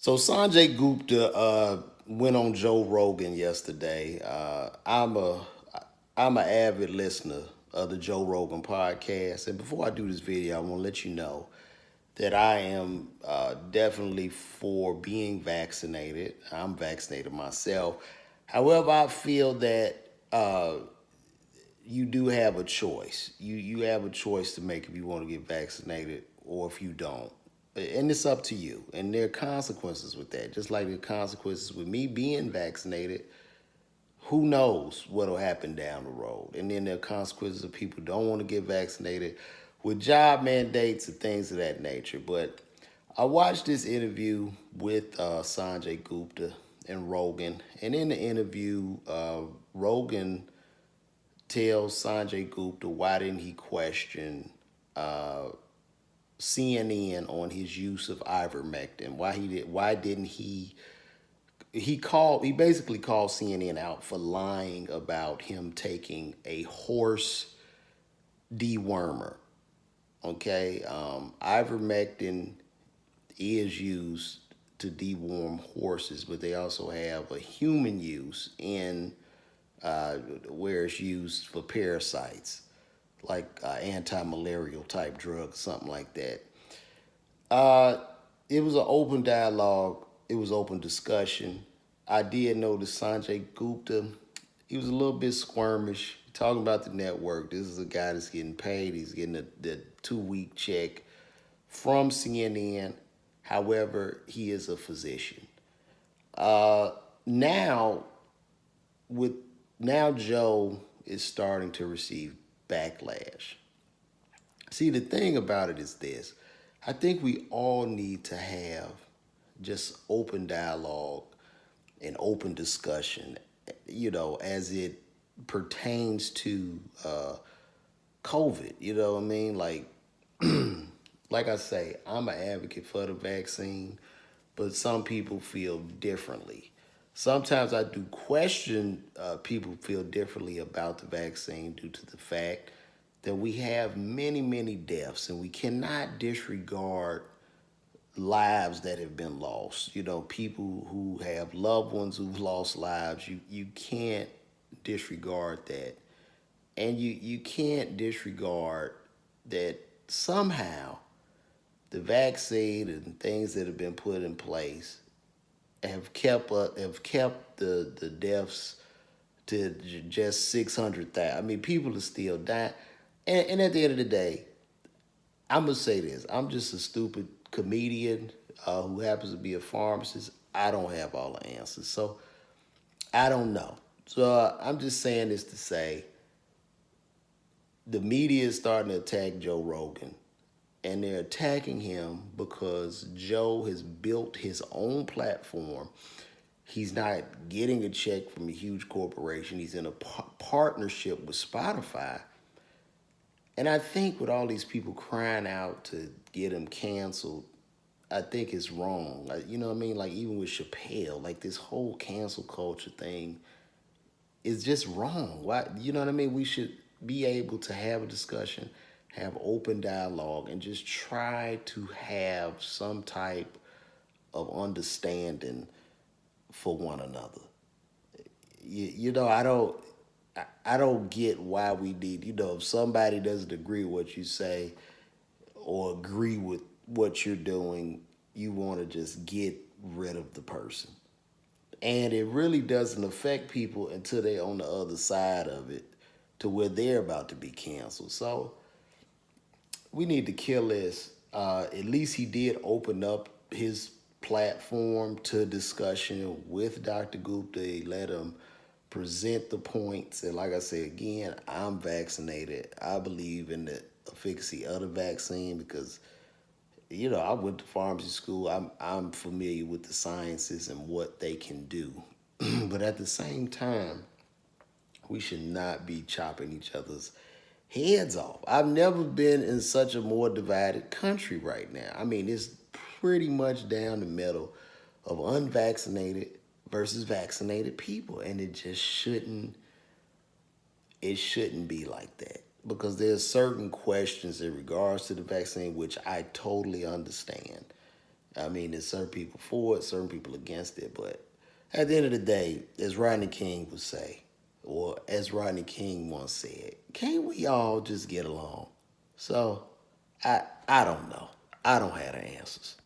So Sanjay Gupta went on Joe Rogan yesterday. I'm an avid listener of the Joe Rogan podcast, and before I do this video, I want to let you know that I am definitely for being vaccinated. I'm vaccinated myself. However, I feel that you do have a choice. You have a choice to make if you want to get vaccinated or if you don't. And it's up to you. And there are consequences with that. Just like the consequences with me being vaccinated, who knows what'll happen down the road. And then there are consequences of people who don't want to get vaccinated with job mandates and things of that nature. But I watched this interview with Sanjay Gupta and Rogan. And in the interview, Rogan tells Sanjay Gupta why didn't he question CNN on his use of ivermectin? Why didn't he basically called CNN out for lying about him taking a horse dewormer. Okay, ivermectin is used to deworm horses, but they also have a human use in where it's used for parasites, like anti-malarial type drugs, something like that. Uh, it was an open dialogue. It was open discussion. I did notice Sanjay Gupta. He was a little bit squirmish, talking about the network. This is a guy that's getting paid. He's getting the 2 week check from CNN. However, he is a physician. Uh, now with now Joe is starting to receive backlash. See, the thing about it is this. I think we all need to have just open dialogue and open discussion, as it pertains to COVID. You know what I mean? Like I say, I'm an advocate for the vaccine, but some people feel differently. Sometimes I do question people feel differently about the vaccine due to the fact that we have many, many deaths, and we cannot disregard lives that have been lost. People who have loved ones who've lost lives. You can't disregard that, and you can't disregard that somehow the vaccine and things that have been put in place have kept the deaths to just 600,000. I mean, people are still dying, and at the end of the day, I'm gonna say this: I'm just a stupid comedian who happens to be a pharmacist. I don't have all the answers, so I don't know. So I'm just saying this to say the media is starting to attack Joe Rogan, and they're attacking him because Joe has built his own platform. He's not getting a check from a huge corporation. He's in a partnership with Spotify. And I think with all these people crying out to get him canceled, I think it's wrong. Like, you know what I mean? Like, even with Chappelle, like this whole cancel culture thing is just wrong. Why? You know what I mean? We should be able to have a discussion, have open dialogue, and just try to have some type of understanding for one another. I don't get why we need, if somebody doesn't agree with what you say or agree with what you're doing, you want to just get rid of the person. And it really doesn't affect people until they're on the other side of it to where they're about to be canceled. So we need to kill this. At least he did open up his platform to discussion with Dr. Gupta. He let him present the points. And like I said again, I'm vaccinated. I believe in the efficacy of the vaccine because I went to pharmacy school. I'm familiar with the sciences and what they can do. But at the same time, we should not be chopping each other's heads off. I've never been in such a more divided country right now. I mean, it's pretty much down the middle of unvaccinated versus vaccinated people, and it shouldn't be like that because there's certain questions in regards to the vaccine which I totally understand. I mean, there's certain people for it, certain people against it, but at the end of the day, as Rodney King would say, or as Rodney King once said, can't we all just get along? So I don't know. I don't have the answers.